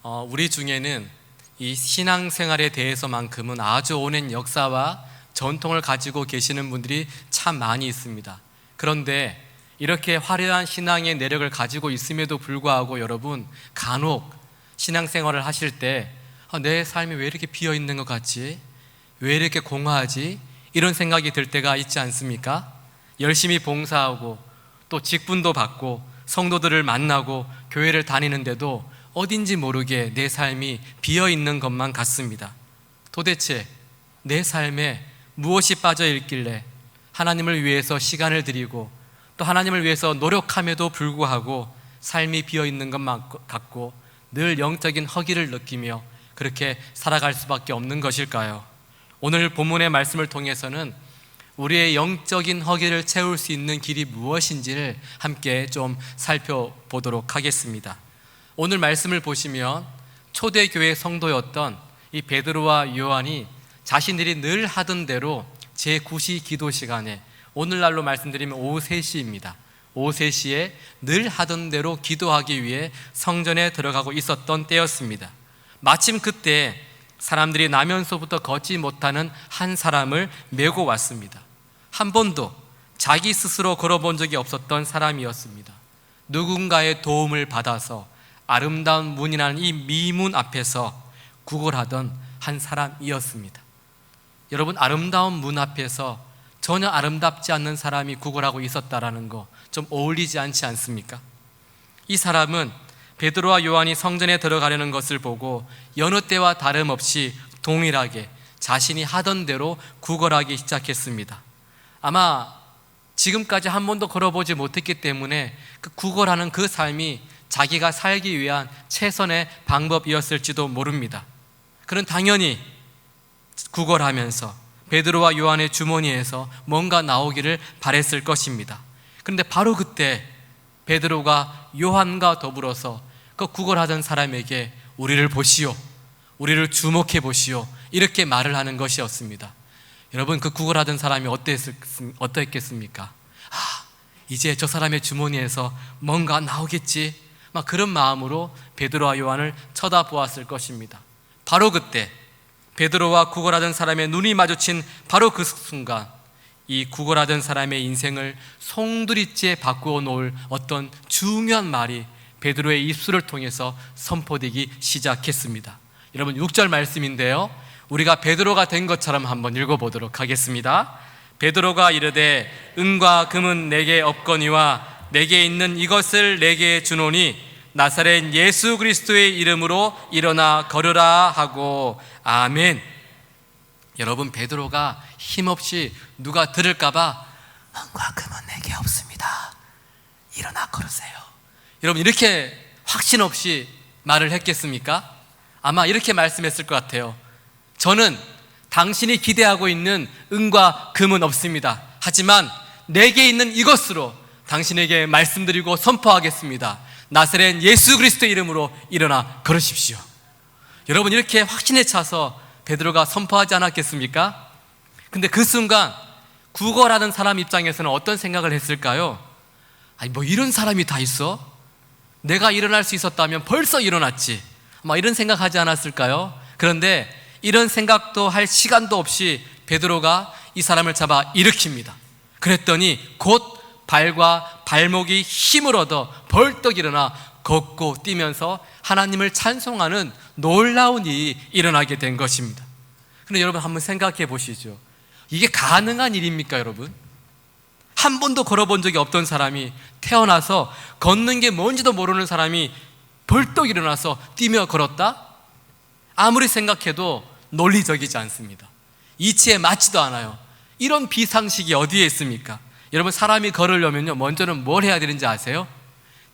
우리 중에는 이 신앙생활에 대해서만큼은 아주 오랜 역사와 전통을 가지고 계시는 분들이 참 많이 있습니다. 그런데 이렇게 화려한 신앙의 내력을 가지고 있음에도 불구하고 여러분, 간혹 신앙생활을 하실 때 내 삶이 왜 이렇게 비어있는 것 같지? 왜 이렇게 공허하지? 이런 생각이 들 때가 있지 않습니까? 열심히 봉사하고 또 직분도 받고 성도들을 만나고 교회를 다니는데도 어딘지 모르게 내 삶이 비어있는 것만 같습니다. 도대체 내 삶에 무엇이 빠져 있길래 하나님을 위해서 시간을 드리고 또 하나님을 위해서 노력함에도 불구하고 삶이 비어있는 것만 같고 늘 영적인 허기를 느끼며 그렇게 살아갈 수밖에 없는 것일까요? 오늘 본문의 말씀을 통해서는 우리의 영적인 허기를 채울 수 있는 길이 무엇인지를 함께 좀 살펴보도록 하겠습니다. 오늘 말씀을 보시면 초대교회 성도였던 이 베드로와 요한이 자신들이 늘 하던 대로 제9시 기도 시간에, 오늘날로 말씀드리면 오후 3시입니다. 오후 3시에 늘 하던 대로 기도하기 위해 성전에 들어가고 있었던 때였습니다. 마침 그때 사람들이 나면서부터 걷지 못하는 한 사람을 메고 왔습니다. 한 번도 자기 스스로 걸어본 적이 없었던 사람이었습니다. 누군가의 도움을 받아서 아름다운 문이라는 이 미문 앞에서 구걸하던 한 사람이었습니다. 여러분, 아름다운 문 앞에서 전혀 아름답지 않는 사람이 구걸하고 있었다라는 거 좀 어울리지 않지 않습니까? 이 사람은 베드로와 요한이 성전에 들어가려는 것을 보고 여느 때와 다름없이 동일하게 자신이 하던 대로 구걸하기 시작했습니다. 아마 지금까지 한 번도 걸어보지 못했기 때문에 그 구걸하는 그 삶이 자기가 살기 위한 최선의 방법이었을지도 모릅니다. 그는 당연히 구걸하면서 베드로와 요한의 주머니에서 뭔가 나오기를 바랬을 것입니다. 그런데 바로 그때 베드로가 요한과 더불어서 그 구걸하던 사람에게 우리를 보시오, 우리를 주목해 보시오, 이렇게 말을 하는 것이었습니다. 여러분, 그 구걸하던 사람이 어땠겠습니까? 이제 저 사람의 주머니에서 뭔가 나오겠지, 막 그런 마음으로 베드로와 요한을 쳐다보았을 것입니다. 바로 그때 베드로와 구걸하던 사람의 눈이 마주친 바로 그 순간, 이 구걸하던 사람의 인생을 송두리째 바꾸어 놓을 어떤 중요한 말이 베드로의 입술을 통해서 선포되기 시작했습니다. 여러분, 6절 말씀인데요, 우리가 베드로가 된 것처럼 한번 읽어보도록 하겠습니다. 베드로가 이르되 은과 금은 내게 없거니와 내게 있는 이것을 내게 주노니 나사렛 예수 그리스도의 이름으로 일어나 걸으라 하고 아멘. 여러분, 베드로가 힘없이 누가 들을까봐 은과 금은 내게 없습니다, 일어나 걸으세요, 여러분 이렇게 확신 없이 말을 했겠습니까? 아마 이렇게 말씀했을 것 같아요. 저는 당신이 기대하고 있는 은과 금은 없습니다. 하지만 내게 있는 이것으로 당신에게 말씀드리고 선포하겠습니다. 나사렛 예수 그리스도의 이름으로 일어나 걸으십시오. 여러분, 이렇게 확신에 차서 베드로가 선포하지 않았겠습니까? 근데 그 순간 구걸하는 사람 입장에서는 어떤 생각을 했을까요? 아니, 뭐 이런 사람이 다 있어? 내가 일어날 수 있었다면 벌써 일어났지, 막 이런 생각하지 않았을까요? 그런데 이런 생각도 할 시간도 없이 베드로가 이 사람을 잡아 일으킵니다. 그랬더니 곧 발과 발목이 힘을 얻어 벌떡 일어나 걷고 뛰면서 하나님을 찬송하는 놀라운 일이 일어나게 된 것입니다. 그런데 여러분, 한번 생각해 보시죠. 이게 가능한 일입니까? 여러분, 한 번도 걸어본 적이 없던 사람이, 태어나서 걷는 게 뭔지도 모르는 사람이 벌떡 일어나서 뛰며 걸었다? 아무리 생각해도 논리적이지 않습니다. 이치에 맞지도 않아요. 이런 비상식이 어디에 있습니까? 여러분, 사람이 걸으려면요, 먼저는 뭘 해야 되는지 아세요?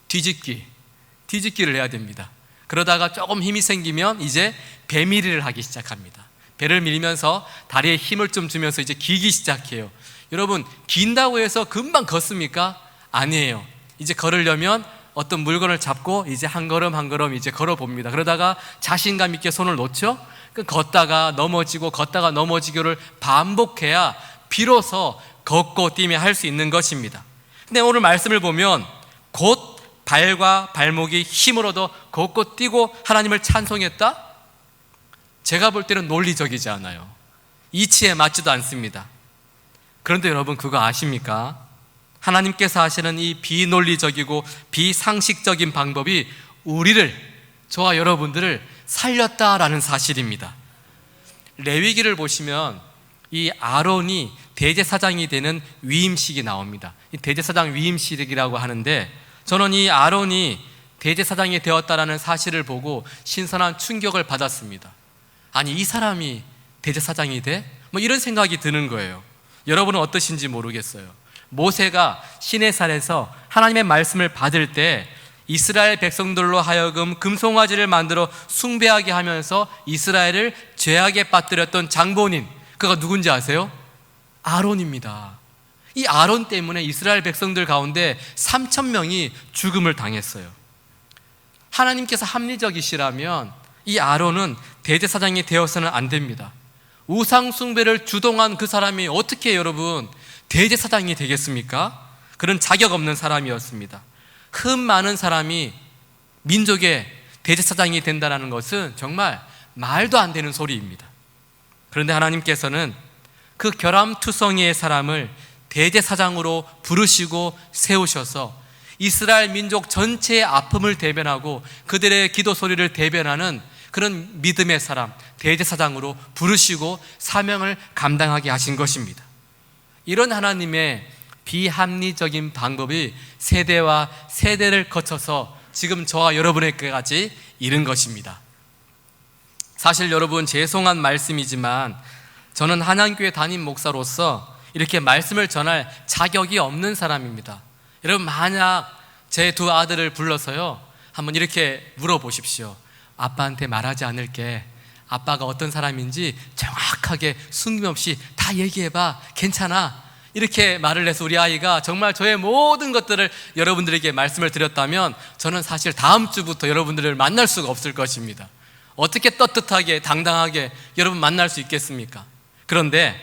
뒤집기를 해야 됩니다. 그러다가 조금 힘이 생기면 이제 배밀이를 하기 시작합니다. 배를 밀면서 다리에 힘을 좀 주면서 이제 기기 시작해요. 여러분, 긴다고 해서 금방 걷습니까? 아니에요. 이제 걸으려면 어떤 물건을 잡고 이제 한 걸음 한 걸음 이제 걸어봅니다. 그러다가 자신감 있게 손을 놓죠? 걷다가 넘어지고 걷다가 넘어지기를 반복해야 비로소 걷고 뛰며 할 수 있는 것입니다. 근데 오늘 말씀을 보면 곧 발과 발목이 힘으로도 걷고 뛰고 하나님을 찬송했다? 제가 볼 때는 논리적이지 않아요. 이치에 맞지도 않습니다. 그런데 여러분, 그거 아십니까? 하나님께서 하시는 이 비논리적이고 비상식적인 방법이 우리를, 저와 여러분들을 살렸다라는 사실입니다. 레위기를 보시면 이 아론이 대제사장이 되는 위임식이 나옵니다. 이 대제사장 위임식이라고 하는데, 저는 이 아론이 대제사장이 되었다라는 사실을 보고 신선한 충격을 받았습니다. 아니, 이 사람이 대제사장이 돼? 뭐 이런 생각이 드는 거예요. 여러분은 어떠신지 모르겠어요. 모세가 시내산에서 하나님의 말씀을 받을 때 이스라엘 백성들로 하여금 금송아지를 만들어 숭배하게 하면서 이스라엘을 죄악에 빠뜨렸던 장본인, 그가 누군지 아세요? 아론입니다. 이 아론 때문에 이스라엘 백성들 가운데 3,000명이 죽음을 당했어요. 하나님께서 합리적이시라면 이 아론은 대제사장이 되어서는 안 됩니다. 우상 숭배를 주동한 그 사람이 어떻게 여러분 대제사장이 되겠습니까? 그런 자격 없는 사람이었습니다. 흠 많은 사람이 민족의 대제사장이 된다는 것은 정말 말도 안 되는 소리입니다. 그런데 하나님께서는 그 결함투성이의 사람을 대제사장으로 부르시고 세우셔서 이스라엘 민족 전체의 아픔을 대변하고 그들의 기도 소리를 대변하는 그런 믿음의 사람, 대제사장으로 부르시고 사명을 감당하게 하신 것입니다. 이런 하나님의 비합리적인 방법이 세대와 세대를 거쳐서 지금 저와 여러분에게까지 이른 것입니다. 사실 여러분, 죄송한 말씀이지만 저는 한양교회 담임 목사로서 이렇게 말씀을 전할 자격이 없는 사람입니다. 여러분, 만약 제 두 아들을 불러서요, 한번 이렇게 물어보십시오. 아빠한테 말하지 않을게. 아빠가 어떤 사람인지 정확하게 숨김없이 다 얘기해봐. 괜찮아. 이렇게 말을 해서 우리 아이가 정말 저의 모든 것들을 여러분들에게 말씀을 드렸다면 저는 사실 다음 주부터 여러분들을 만날 수가 없을 것입니다. 어떻게 떳떳하게 당당하게 여러분 만날 수 있겠습니까? 그런데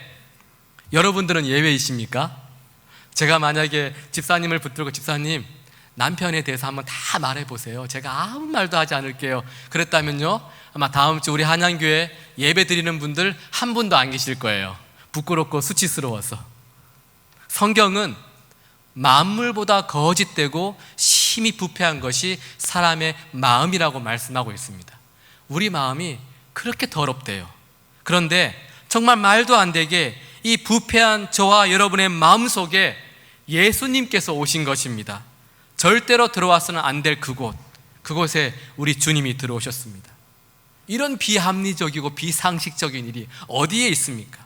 여러분들은 예외이십니까? 제가 만약에 집사님을 붙들고, 집사님, 남편에 대해서 한번 다 말해보세요. 제가 아무 말도 하지 않을게요. 그랬다면요, 아마 다음 주 우리 한양교회 예배 드리는 분들 한 분도 안 계실 거예요. 부끄럽고 수치스러워서. 성경은 만물보다 거짓되고 심히 부패한 것이 사람의 마음이라고 말씀하고 있습니다. 우리 마음이 그렇게 더럽대요. 그런데 정말 말도 안 되게 이 부패한 저와 여러분의 마음 속에 예수님께서 오신 것입니다. 절대로 들어와서는 안 될 그곳에 우리 주님이 들어오셨습니다. 이런 비합리적이고 비상식적인 일이 어디에 있습니까?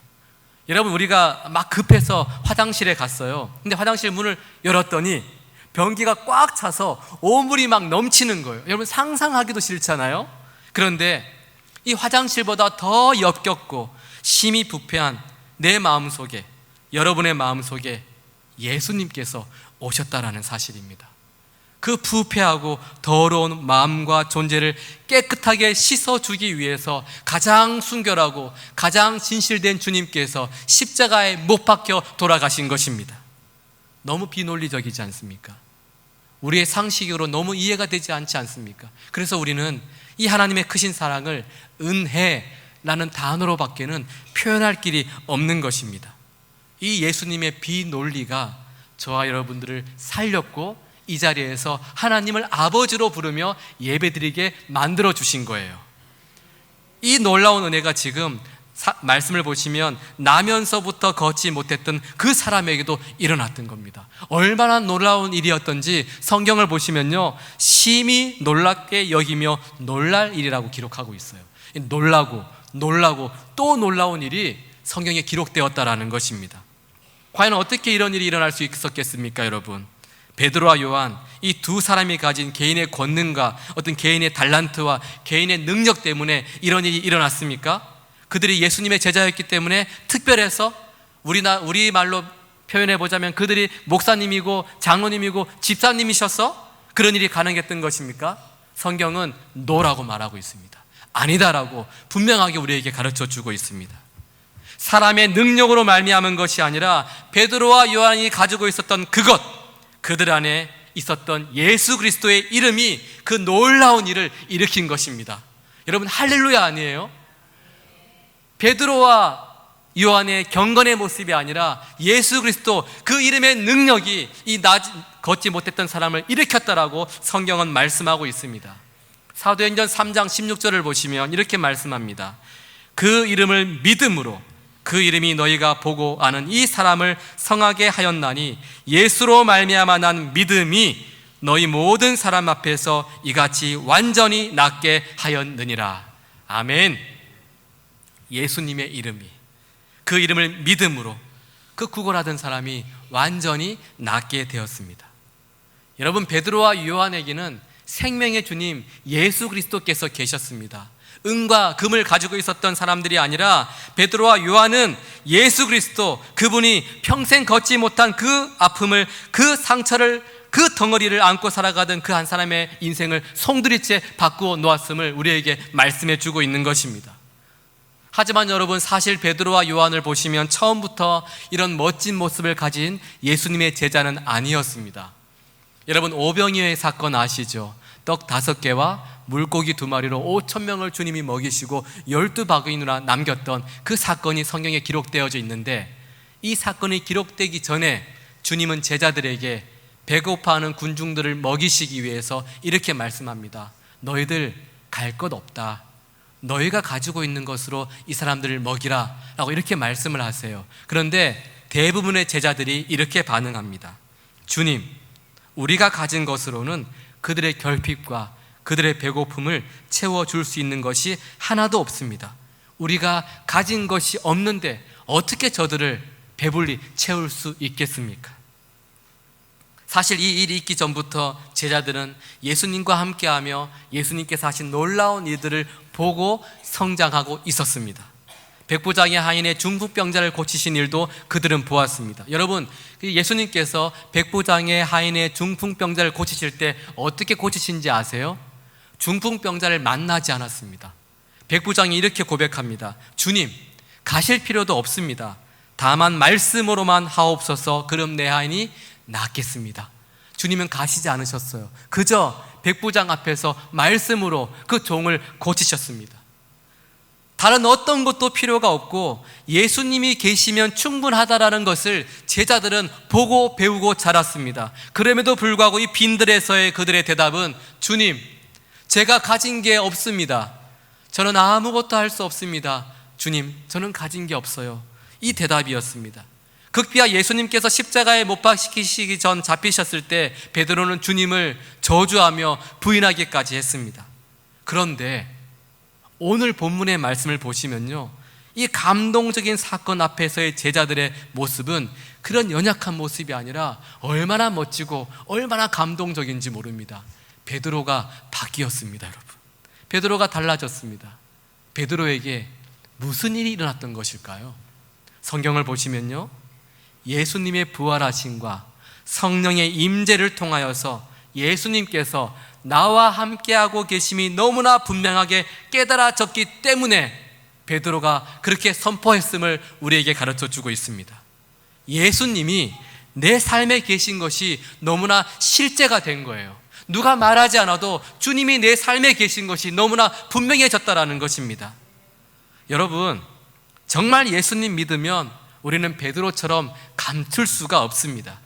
여러분, 우리가 막 급해서 화장실에 갔어요. 근데 화장실 문을 열었더니 변기가 꽉 차서 오물이 막 넘치는 거예요. 여러분, 상상하기도 싫잖아요. 그런데 이 화장실보다 더 역겹고 심히 부패한 내 마음속에, 여러분의 마음속에 예수님께서 오셨다라는 사실입니다. 그 부패하고 더러운 마음과 존재를 깨끗하게 씻어주기 위해서 가장 순결하고 가장 진실된 주님께서 십자가에 못 박혀 돌아가신 것입니다. 너무 비논리적이지 않습니까? 우리의 상식으로 너무 이해가 되지 않지 않습니까? 그래서 우리는 이 하나님의 크신 사랑을 은혜라는 단어로밖에는 표현할 길이 없는 것입니다. 이 예수님의 비논리가 저와 여러분들을 살렸고 이 자리에서 하나님을 아버지로 부르며 예배드리게 만들어 주신 거예요. 이 놀라운 은혜가 지금 말씀을 보시면 나면서부터 걷지 못했던 그 사람에게도 일어났던 겁니다. 얼마나 놀라운 일이었던지 성경을 보시면요, 심히 놀랍게 여기며 놀랄 일이라고 기록하고 있어요. 놀라고 또 놀라운 일이 성경에 기록되었다라는 것입니다. 과연 어떻게 이런 일이 일어날 수 있었겠습니까, 여러분? 베드로와 요한, 이 두 사람이 가진 개인의 권능과 어떤 개인의 달란트와 개인의 능력 때문에 이런 일이 일어났습니까? 그들이 예수님의 제자였기 때문에 특별해서 우리 말로 표현해 보자면 그들이 목사님이고 장로님이고 집사님이셔서 그런 일이 가능했던 것입니까? 성경은 노라고 말하고 있습니다. 아니다라고 분명하게 우리에게 가르쳐 주고 있습니다. 사람의 능력으로 말미암은 것이 아니라 베드로와 요한이 가지고 있었던 그들 안에 있었던 예수 그리스도의 이름이 그 놀라운 일을 일으킨 것입니다. 여러분, 할렐루야 아니에요? 베드로와 요한의 경건의 모습이 아니라 예수 그리스도 그 이름의 능력이 이 걷지 못했던 사람을 일으켰다라고 성경은 말씀하고 있습니다. 사도행전 3장 16절을 보시면 이렇게 말씀합니다. 그 이름을 믿음으로 그 이름이 너희가 보고 아는 이 사람을 성하게 하였나니 예수로 말미암아 난 믿음이 너희 모든 사람 앞에서 이같이 완전히 낫게 하였느니라. 아멘. 예수님의 이름이, 그 이름을 믿음으로 그 구걸하던 사람이 완전히 낫게 되었습니다. 여러분, 베드로와 요한에게는 생명의 주님 예수 그리스도께서 계셨습니다. 은과 금을 가지고 있었던 사람들이 아니라 베드로와 요한은 예수 그리스도, 그분이 평생 걷지 못한 그 아픔을, 그 상처를, 그 덩어리를 안고 살아가던 그 한 사람의 인생을 송두리째 바꾸어 놓았음을 우리에게 말씀해 주고 있는 것입니다. 하지만 여러분, 사실 베드로와 요한을 보시면 처음부터 이런 멋진 모습을 가진 예수님의 제자는 아니었습니다. 여러분, 오병이어의 사건 아시죠? 떡 5개와 물고기 2마리로 5,000명을 주님이 먹이시고 12바구니나 남겼던 그 사건이 성경에 기록되어져 있는데, 이 사건이 기록되기 전에 주님은 제자들에게 배고파하는 군중들을 먹이시기 위해서 이렇게 말씀합니다. 너희들 갈 것 없다. 너희가 가지고 있는 것으로 이 사람들을 먹이라 라고 이렇게 말씀을 하세요. 그런데 대부분의 제자들이 이렇게 반응합니다. 주님, 우리가 가진 것으로는 그들의 결핍과 그들의 배고픔을 채워줄 수 있는 것이 하나도 없습니다. 우리가 가진 것이 없는데 어떻게 저들을 배불리 채울 수 있겠습니까? 사실 이 일이 있기 전부터 제자들은 예수님과 함께하며 예수님께서 하신 놀라운 일들을 보고 성장하고 있었습니다. 백부장의 하인의 중풍병자를 고치신 일도 그들은 보았습니다. 여러분, 예수님께서 백부장의 하인의 중풍병자를 고치실 때 어떻게 고치신지 아세요? 중풍병자를 만나지 않았습니다. 백부장이 이렇게 고백합니다. 주님, 가실 필요도 없습니다. 다만 말씀으로만 하옵소서. 그럼 내 하인이 낫겠습니다. 주님은 가시지 않으셨어요. 그저 백부장 앞에서 말씀으로 그 종을 고치셨습니다. 다른 어떤 것도 필요가 없고 예수님이 계시면 충분하다라는 것을 제자들은 보고 배우고 자랐습니다. 그럼에도 불구하고 이 빈들에서의 그들의 대답은, 주님, 제가 가진 게 없습니다. 저는 아무것도 할 수 없습니다. 주님, 저는 가진 게 없어요. 이 대답이었습니다. 극비야 예수님께서 십자가에 못 박히시기 전 잡히셨을 때 베드로는 주님을 저주하며 부인하기까지 했습니다. 그런데 오늘 본문의 말씀을 보시면요, 이 감동적인 사건 앞에서의 제자들의 모습은 그런 연약한 모습이 아니라 얼마나 멋지고 얼마나 감동적인지 모릅니다. 베드로가 바뀌었습니다. 여러분, 베드로가 달라졌습니다. 베드로에게 무슨 일이 일어났던 것일까요? 성경을 보시면요, 예수님의 부활하심과 성령의 임재를 통하여서 예수님께서 나와 함께하고 계심이 너무나 분명하게 깨달아졌기 때문에 베드로가 그렇게 선포했음을 우리에게 가르쳐주고 있습니다. 예수님이 내 삶에 계신 것이 너무나 실제가 된 거예요. 누가 말하지 않아도 주님이 내 삶에 계신 것이 너무나 분명해졌다라는 것입니다. 여러분, 정말 예수님 믿으면 우리는 베드로처럼 감출 수가 없습니다.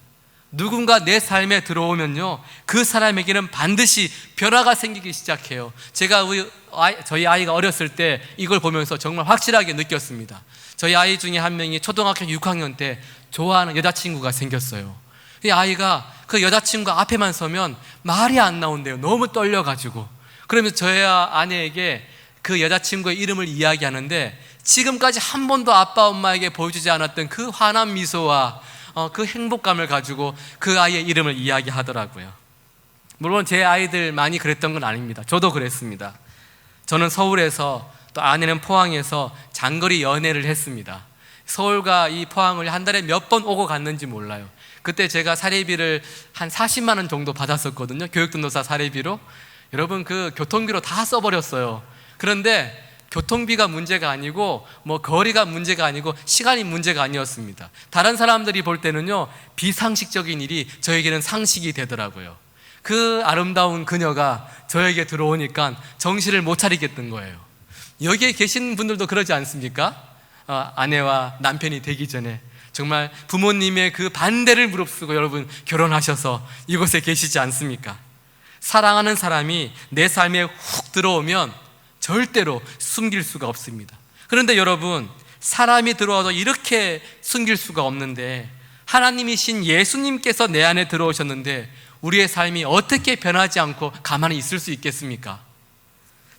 누군가 내 삶에 들어오면요, 그 사람에게는 반드시 변화가 생기기 시작해요. 제가 저희 아이가 어렸을 때 이걸 보면서 정말 확실하게 느꼈습니다. 저희 아이 중에 한 명이 초등학교 6학년 때 좋아하는 여자친구가 생겼어요. 이 아이가 그 여자친구 앞에만 서면 말이 안 나온대요. 너무 떨려가지고. 그러면서 저희 아내에게 그 여자친구의 이름을 이야기하는데 지금까지 한 번도 아빠 엄마에게 보여주지 않았던 그 환한 미소와 그 행복감을 가지고 그 아이의 이름을 이야기하더라고요. 물론 제 아이들 많이 그랬던 건 아닙니다. 저도 그랬습니다. 저는 서울에서, 또 아내는 포항에서 장거리 연애를 했습니다. 서울과 이 포항을 한 달에 몇 번 오고 갔는지 몰라요. 그때 제가 사례비를 한 40만 원 정도 받았었거든요. 교육등록사 사례비로. 여러분, 그 교통비로 다 써버렸어요. 그런데 교통비가 문제가 아니고 거리가 문제가 아니고 시간이 문제가 아니었습니다. 다른 사람들이 볼 때는요, 비상식적인 일이 저에게는 상식이 되더라고요. 그 아름다운 그녀가 저에게 들어오니까 정신을 못 차리겠던 거예요. 여기에 계신 분들도 그러지 않습니까? 아내와 남편이 되기 전에 정말 부모님의 그 반대를 무릅쓰고 여러분 결혼하셔서 이곳에 계시지 않습니까? 사랑하는 사람이 내 삶에 훅 들어오면 절대로 숨길 수가 없습니다. 그런데 여러분, 사람이 들어와도 이렇게 숨길 수가 없는데 하나님이신 예수님께서 내 안에 들어오셨는데 우리의 삶이 어떻게 변하지 않고 가만히 있을 수 있겠습니까?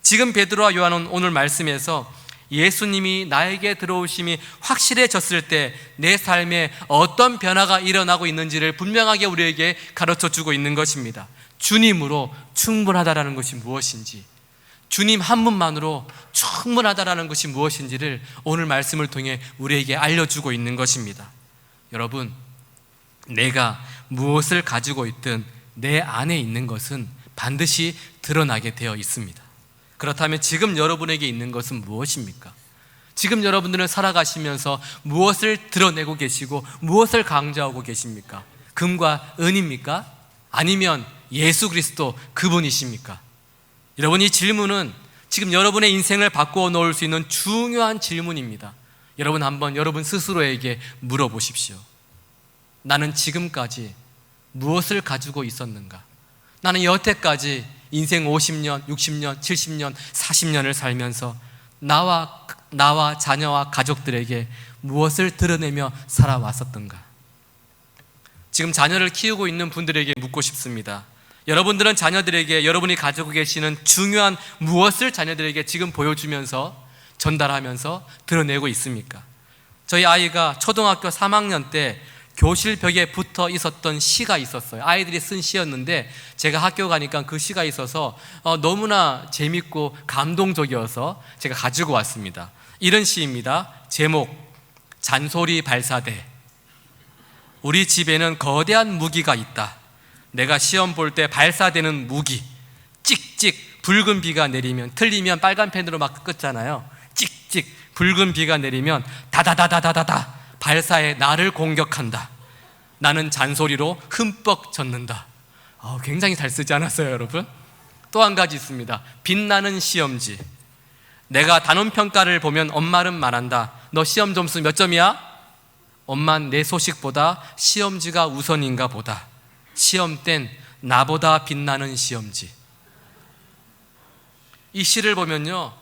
지금 베드로와 요한은 오늘 말씀에서 예수님이 나에게 들어오심이 확실해졌을 때 내 삶에 어떤 변화가 일어나고 있는지를 분명하게 우리에게 가르쳐 주고 있는 것입니다. 주님으로 충분하다라는 것이 무엇인지, 주님 한 분만으로 충분하다라는 것이 무엇인지를 오늘 말씀을 통해 우리에게 알려주고 있는 것입니다. 여러분, 내가 무엇을 가지고 있든 내 안에 있는 것은 반드시 드러나게 되어 있습니다. 그렇다면 지금 여러분에게 있는 것은 무엇입니까? 지금 여러분들은 살아가시면서 무엇을 드러내고 계시고 무엇을 강조하고 계십니까? 금과 은입니까? 아니면 예수 그리스도 그분이십니까? 여러분, 이 질문은 지금 여러분의 인생을 바꾸어 놓을 수 있는 중요한 질문입니다. 여러분, 한번 여러분 스스로에게 물어보십시오. 나는 지금까지 무엇을 가지고 있었는가? 나는 여태까지 인생 50년, 60년, 70년, 40년을 살면서 나와 자녀와 가족들에게 무엇을 드러내며 살아왔었던가? 지금 자녀를 키우고 있는 분들에게 묻고 싶습니다. 여러분들은 자녀들에게 여러분이 가지고 계시는 중요한 무엇을 자녀들에게 지금 보여주면서 전달하면서 드러내고 있습니까? 저희 아이가 초등학교 3학년 때 교실 벽에 붙어 있었던 시가 있었어요. 아이들이 쓴 시였는데 제가 학교 가니까 그 시가 있어서 너무나 재밌고 감동적이어서 제가 가지고 왔습니다. 이런 시입니다. 제목, 잔소리 발사대. 우리 집에는 거대한 무기가 있다. 내가 시험 볼 때 발사되는 무기. 찍찍 붉은 비가 내리면, 틀리면 빨간 펜으로 막 긋잖아요. 찍찍 붉은 비가 내리면 다다다다다다다 발사해 나를 공격한다. 나는 잔소리로 흠뻑 젖는다. 굉장히 잘 쓰지 않았어요, 여러분? 또 한 가지 있습니다. 빛나는 시험지. 내가 단원평가를 보면 엄마는 말한다. 너 시험 점수 몇 점이야? 엄만 내 소식보다 시험지가 우선인가 보다. 시험 땐 나보다 빛나는 시험지. 이 시를 보면요,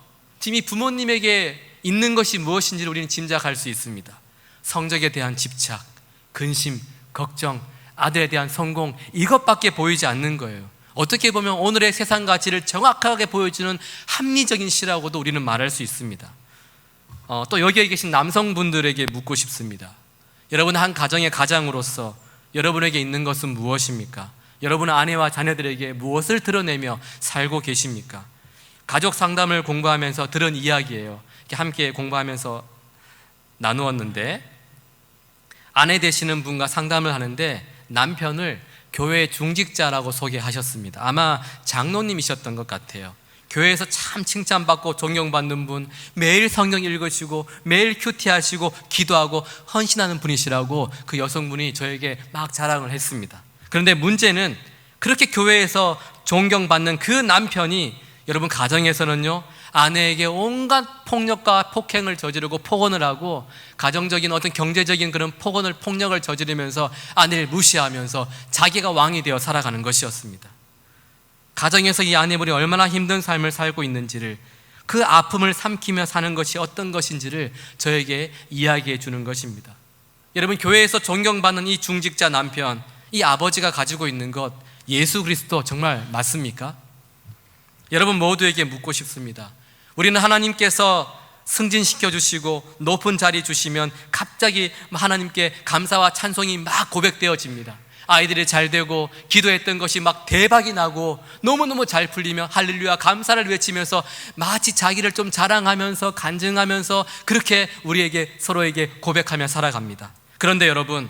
이미 부모님에게 있는 것이 무엇인지를 우리는 짐작할 수 있습니다. 성적에 대한 집착, 근심, 걱정, 아들에 대한 성공, 이것밖에 보이지 않는 거예요. 어떻게 보면 오늘의 세상 가치를 정확하게 보여주는 합리적인 시라고도 우리는 말할 수 있습니다. 또 여기에 계신 남성분들에게 묻고 싶습니다. 여러분, 한 가정의 가장으로서 여러분에게 있는 것은 무엇입니까? 여러분의 아내와 자녀들에게 무엇을 드러내며 살고 계십니까? 가족 상담을 공부하면서 들은 이야기예요. 함께 공부하면서 나누었는데, 아내 되시는 분과 상담을 하는데 남편을 교회 중직자라고 소개하셨습니다. 아마 장로님이셨던 것 같아요. 교회에서 참 칭찬받고 존경받는 분, 매일 성경 읽으시고 매일 큐티하시고 기도하고 헌신하는 분이시라고 그 여성분이 저에게 막 자랑을 했습니다. 그런데 문제는 그렇게 교회에서 존경받는 그 남편이 여러분 가정에서는요, 아내에게 온갖 폭력과 폭행을 저지르고 폭언을 하고 가정적인 어떤 경제적인 그런 폭력을 저지르면서 아내를 무시하면서 자기가 왕이 되어 살아가는 것이었습니다. 가정에서 이 아내분이 얼마나 힘든 삶을 살고 있는지를, 그 아픔을 삼키며 사는 것이 어떤 것인지를 저에게 이야기해 주는 것입니다. 여러분, 교회에서 존경받는 이 중직자 남편, 이 아버지가 가지고 있는 것, 예수 그리스도 정말 맞습니까? 여러분 모두에게 묻고 싶습니다. 우리는 하나님께서 승진시켜 주시고 높은 자리 주시면 갑자기 하나님께 감사와 찬송이 막 고백되어집니다. 아이들이 잘 되고 기도했던 것이 막 대박이 나고 너무너무 잘 풀리며 할렐루야 감사를 외치면서 마치 자기를 좀 자랑하면서 간증하면서 그렇게 우리에게 서로에게 고백하며 살아갑니다. 그런데 여러분,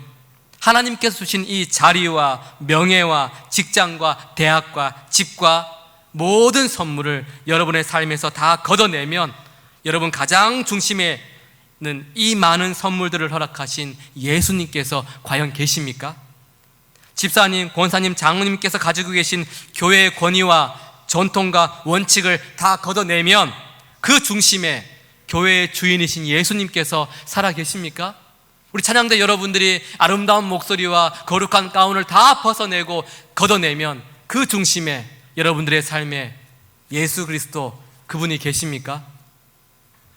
하나님께서 주신 이 자리와 명예와 직장과 대학과 집과 모든 선물을 여러분의 삶에서 다 걷어내면 여러분 가장 중심에 있는 이 많은 선물들을 허락하신 예수님께서 과연 계십니까? 집사님, 권사님, 장로님께서 가지고 계신 교회의 권위와 전통과 원칙을 다 걷어내면 그 중심에 교회의 주인이신 예수님께서 살아 계십니까? 우리 찬양대 여러분들이 아름다운 목소리와 거룩한 가운을 다 벗어내고 걷어내면 그 중심에 여러분들의 삶에 예수 그리스도 그분이 계십니까?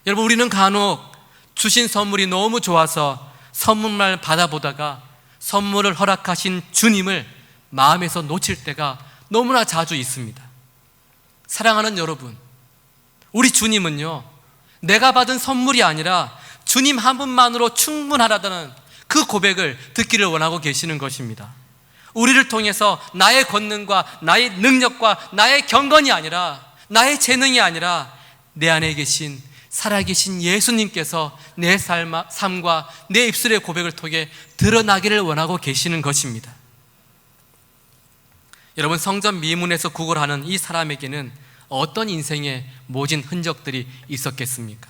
여러분, 우리는 간혹 주신 선물이 너무 좋아서 선물만 받아보다가 선물을 허락하신 주님을 마음에서 놓칠 때가 너무나 자주 있습니다. 사랑하는 여러분, 우리 주님은요, 내가 받은 선물이 아니라 주님 한 분만으로 충분하다는 그 고백을 듣기를 원하고 계시는 것입니다. 우리를 통해서 나의 권능과 나의 능력과 나의 경건이 아니라, 나의 재능이 아니라 내 안에 계신 살아계신 예수님께서 내 삶과 내 입술의 고백을 통해 드러나기를 원하고 계시는 것입니다. 여러분, 성전 미문에서 구걸하는 이 사람에게는 어떤 인생의 모진 흔적들이 있었겠습니까?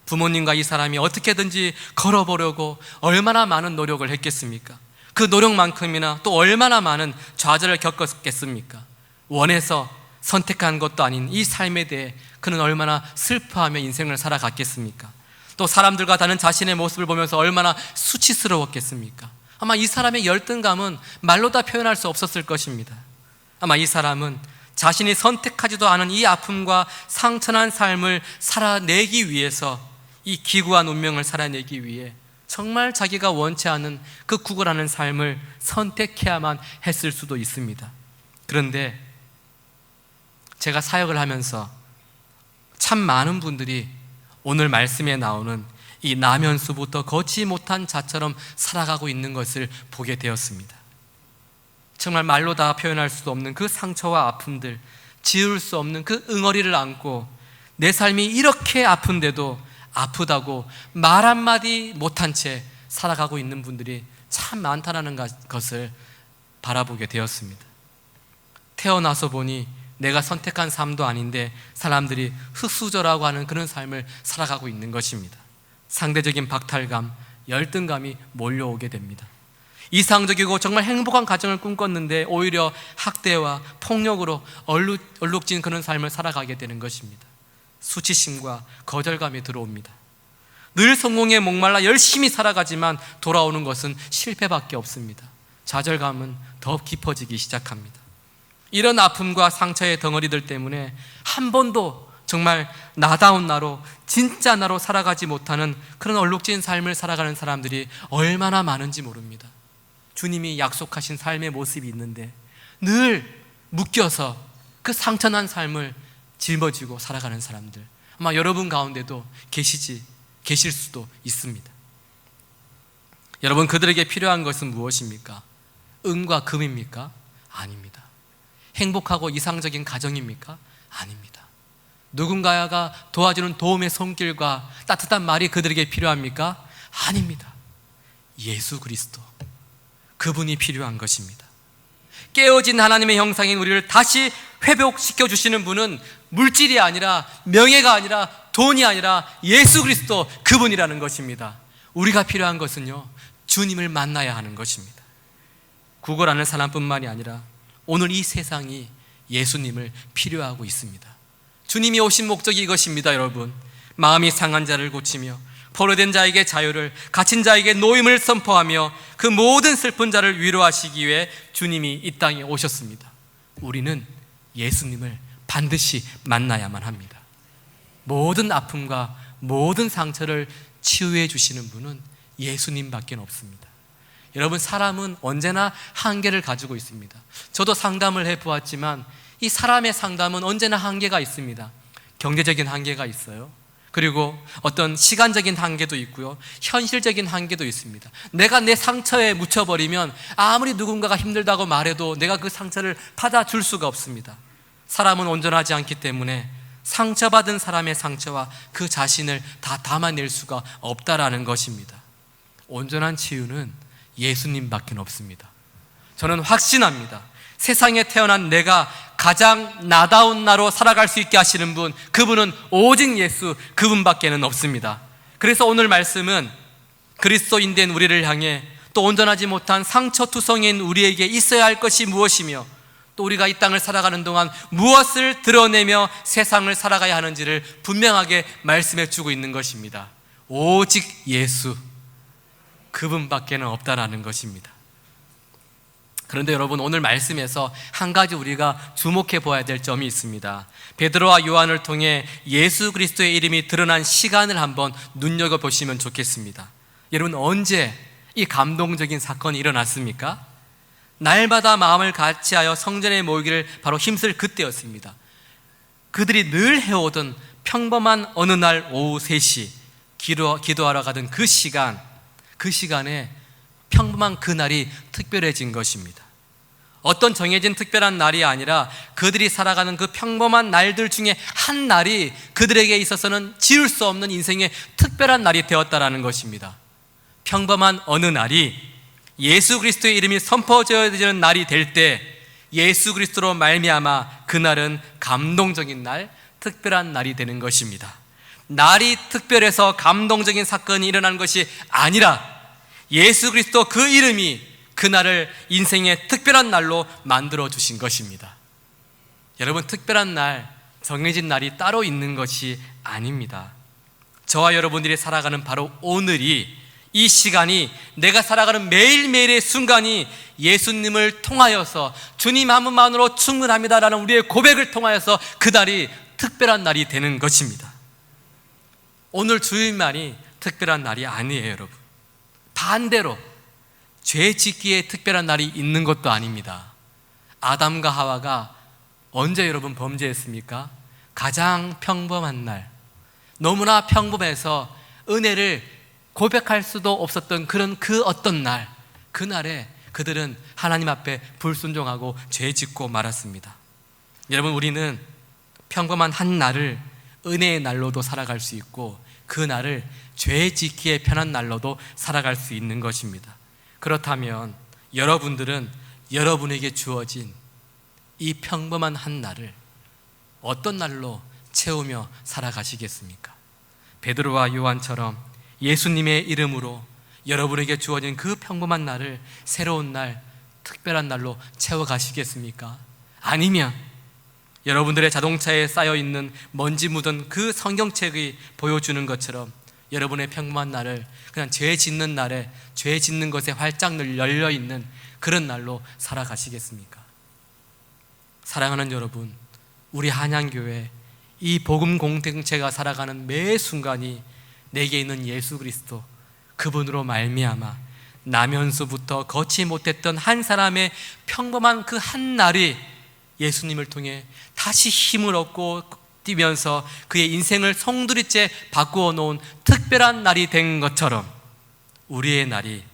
부모님과 이 사람이 어떻게든지 걸어보려고 얼마나 많은 노력을 했겠습니까? 그 노력만큼이나 또 얼마나 많은 좌절을 겪었겠습니까? 원해서 선택한 것도 아닌 이 삶에 대해 그는 얼마나 슬퍼하며 인생을 살아갔겠습니까? 또 사람들과 다른 자신의 모습을 보면서 얼마나 수치스러웠겠습니까? 아마 이 사람의 열등감은 말로 다 표현할 수 없었을 것입니다. 아마 이 사람은 자신이 선택하지도 않은 이 아픔과 상처난 삶을 살아내기 위해서, 이 기구한 운명을 살아내기 위해 정말 자기가 원치 않은 그 구걸하는 삶을 선택해야만 했을 수도 있습니다. 그런데 제가 사역을 하면서 참 많은 분들이 오늘 말씀에 나오는 이 나면수부터 걷지 못한 자처럼 살아가고 있는 것을 보게 되었습니다. 정말 말로 다 표현할 수 없는 그 상처와 아픔들, 지울 수 없는 그 응어리를 안고 내 삶이 이렇게 아픈데도 아프다고 말 한마디 못한 채 살아가고 있는 분들이 참 많다는 것을 바라보게 되었습니다. 태어나서 보니 내가 선택한 삶도 아닌데 사람들이 흙수저라고 하는 그런 삶을 살아가고 있는 것입니다. 상대적인 박탈감, 열등감이 몰려오게 됩니다. 이상적이고 정말 행복한 가정을 꿈꿨는데 오히려 학대와 폭력으로 얼룩진 그런 삶을 살아가게 되는 것입니다. 수치심과 거절감이 들어옵니다. 늘 성공에 목말라 열심히 살아가지만 돌아오는 것은 실패밖에 없습니다. 좌절감은 더 깊어지기 시작합니다. 이런 아픔과 상처의 덩어리들 때문에 한 번도 정말 나다운 나로, 진짜 나로 살아가지 못하는 그런 얼룩진 삶을 살아가는 사람들이 얼마나 많은지 모릅니다. 주님이 약속하신 삶의 모습이 있는데 늘 묶여서 그 상처난 삶을 짊어지고 살아가는 사람들, 아마 여러분 가운데도 계실 수도 있습니다. 여러분, 그들에게 필요한 것은 무엇입니까? 은과 금입니까? 아닙니다. 행복하고 이상적인 가정입니까? 아닙니다. 누군가가 도와주는 도움의 손길과 따뜻한 말이 그들에게 필요합니까? 아닙니다. 예수 그리스도, 그분이 필요한 것입니다. 깨어진 하나님의 형상인 우리를 다시 회복시켜 주시는 분은 물질이 아니라, 명예가 아니라, 돈이 아니라 예수 그리스도, 그분이라는 것입니다. 우리가 필요한 것은요, 주님을 만나야 하는 것입니다. 구걸하는 사람뿐만이 아니라 오늘 이 세상이 예수님을 필요하고 있습니다. 주님이 오신 목적이 이것입니다. 여러분, 마음이 상한 자를 고치며 포로된 자에게 자유를, 갇힌 자에게 노임을 선포하며 그 모든 슬픈 자를 위로하시기 위해 주님이 이 땅에 오셨습니다. 우리는 예수님을 반드시 만나야만 합니다. 모든 아픔과 모든 상처를 치유해 주시는 분은 예수님밖에 없습니다. 여러분, 사람은 언제나 한계를 가지고 있습니다. 저도 상담을 해보았지만 이 사람의 상담은 언제나 한계가 있습니다. 경제적인 한계가 있어요. 그리고 어떤 시간적인 한계도 있고요, 현실적인 한계도 있습니다. 내가 내 상처에 묻혀버리면 아무리 누군가가 힘들다고 말해도 내가 그 상처를 받아줄 수가 없습니다. 사람은 온전하지 않기 때문에 상처받은 사람의 상처와 그 자신을 다 담아낼 수가 없다라는 것입니다. 온전한 치유는 예수님밖에 없습니다. 저는 확신합니다. 세상에 태어난 내가 가장 나다운 나로 살아갈 수 있게 하시는 분, 그분은 오직 예수, 그분밖에는 없습니다. 그래서 오늘 말씀은 그리스도인 된 우리를 향해 또 온전하지 못한 상처투성인 우리에게 있어야 할 것이 무엇이며 또 우리가 이 땅을 살아가는 동안 무엇을 드러내며 세상을 살아가야 하는지를 분명하게 말씀해 주고 있는 것입니다. 오직 예수, 그분밖에는 없다라는 것입니다. 그런데 여러분, 오늘 말씀에서 한 가지 우리가 주목해 보아야 될 점이 있습니다. 베드로와 요한을 통해 예수 그리스도의 이름이 드러난 시간을 한번 눈여겨보시면 좋겠습니다. 여러분, 언제 이 감동적인 사건이 일어났습니까? 날마다 마음을 같이하여 성전에 모이기를 바로 힘쓸 그때였습니다. 그들이 늘 해오던 평범한 어느 날 오후 3시 기도하러 가던 그 시간에 평범한 그날이 특별해진 것입니다. 어떤 정해진 특별한 날이 아니라 그들이 살아가는 그 평범한 날들 중에 한 날이 그들에게 있어서는 지울 수 없는 인생의 특별한 날이 되었다라는 것입니다. 평범한 어느 날이 예수 그리스도의 이름이 선포되어지는 날이 될 때 예수 그리스도로 말미암아 그날은 감동적인 날, 특별한 날이 되는 것입니다. 날이 특별해서 감동적인 사건이 일어난 것이 아니라 예수 그리스도 그 이름이 그날을 인생의 특별한 날로 만들어 주신 것입니다. 여러분, 특별한 날, 정해진 날이 따로 있는 것이 아닙니다. 저와 여러분들이 살아가는 바로 오늘이, 이 시간이, 내가 살아가는 매일매일의 순간이 예수님을 통하여서 주님 한 분만으로 충분합니다라는 우리의 고백을 통하여서 그날이 특별한 날이 되는 것입니다. 오늘 주일만이 특별한 날이 아니에요, 여러분. 반대로 죄 짓기에 특별한 날이 있는 것도 아닙니다. 아담과 하와가 언제 여러분 범죄했습니까? 가장 평범한 날, 너무나 평범해서 은혜를 고백할 수도 없었던 그런 그 어떤 날, 그날에 그들은 하나님 앞에 불순종하고 죄 짓고 말았습니다. 여러분, 우리는 평범한 한 날을 은혜의 날로도 살아갈 수 있고 그 날을 죄 짓기에 편한 날로도 살아갈 수 있는 것입니다. 그렇다면 여러분들은 여러분에게 주어진 이 평범한 한 날을 어떤 날로 채우며 살아가시겠습니까? 베드로와 요한처럼 예수님의 이름으로 여러분에게 주어진 그 평범한 날을 새로운 날, 특별한 날로 채워가시겠습니까? 아니면 여러분들의 자동차에 쌓여있는 먼지 묻은 그 성경책이 보여주는 것처럼 여러분의 평범한 날을 그냥 죄 짓는 날에 죄 짓는 것에 활짝 열려있는 그런 날로 살아가시겠습니까? 사랑하는 여러분, 우리 한양교회 이 복음 공동체가 살아가는 매 순간이 내게 있는 예수 그리스도, 그분으로 말미암아 나면서부터 걷지 못했던 한 사람의 평범한 그 한 날이 예수님을 통해 다시 힘을 얻고 뛰면서 그의 인생을 송두리째 바꾸어 놓은 특별한 날이 된 것처럼 우리의 날이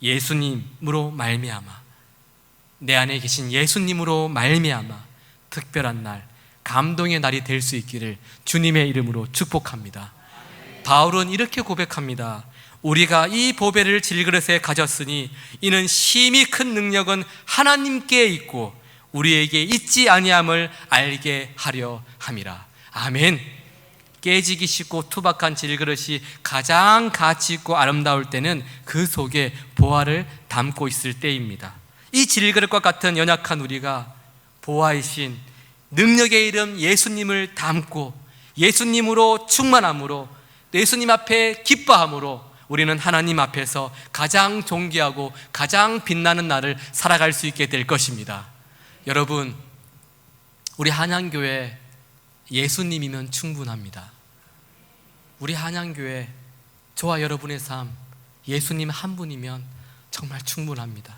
예수님으로 말미암아, 내 안에 계신 예수님으로 말미암아 특별한 날, 감동의 날이 될 수 있기를 주님의 이름으로 축복합니다. 바울은 이렇게 고백합니다. 우리가 이 보배를 질그릇에 가졌으니 이는 심히 큰 능력은 하나님께 있고 우리에게 있지 아니함을 알게 하려 함이라. 아멘. 깨지기 쉽고 투박한 질그릇이 가장 가치 있고 아름다울 때는 그 속에 보화를 담고 있을 때입니다. 이 질그릇과 같은 연약한 우리가 보화이신 능력의 이름 예수님을 담고 예수님으로 충만함으로 예수님 앞에 기뻐함으로 우리는 하나님 앞에서 가장 존귀하고 가장 빛나는 날을 살아갈 수 있게 될 것입니다. 여러분, 우리 한양교회 예수님이면 충분합니다. 우리 한양교회 저와 여러분의 삶 예수님 한 분이면 정말 충분합니다.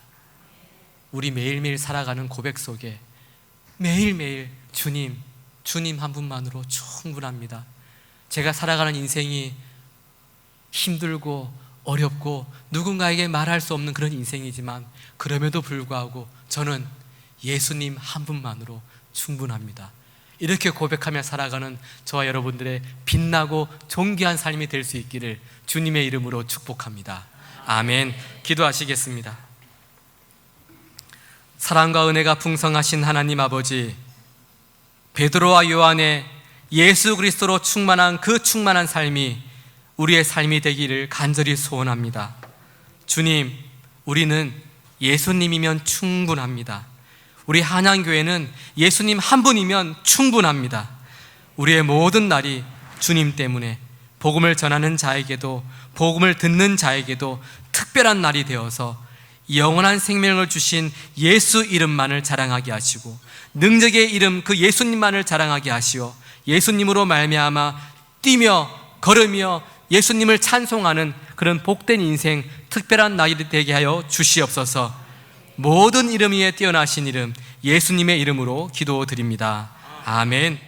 우리 매일매일 살아가는 고백 속에 매일매일 주님 한 분만으로 충분합니다. 제가 살아가는 인생이 힘들고 어렵고 누군가에게 말할 수 없는 그런 인생이지만 그럼에도 불구하고 저는 예수님 한 분만으로 충분합니다. 이렇게 고백하며 살아가는 저와 여러분들의 빛나고 존귀한 삶이 될 수 있기를 주님의 이름으로 축복합니다. 아멘. 기도하시겠습니다. 사랑과 은혜가 풍성하신 하나님 아버지, 베드로와 요한의 예수 그리스도로 충만한 그 충만한 삶이 우리의 삶이 되기를 간절히 소원합니다. 주님, 우리는 예수님이면 충분합니다. 우리 한양교회는 예수님 한 분이면 충분합니다. 우리의 모든 날이 주님 때문에 복음을 전하는 자에게도, 복음을 듣는 자에게도 특별한 날이 되어서 영원한 생명을 주신 예수 이름만을 자랑하게 하시고, 능력의 이름 그 예수님만을 자랑하게 하시어 예수님으로 말미암아 뛰며 걸으며 예수님을 찬송하는 그런 복된 인생, 특별한 날이 되게 하여 주시옵소서. 모든 이름 위에 뛰어나신 이름 예수님의 이름으로 기도드립니다. 아멘.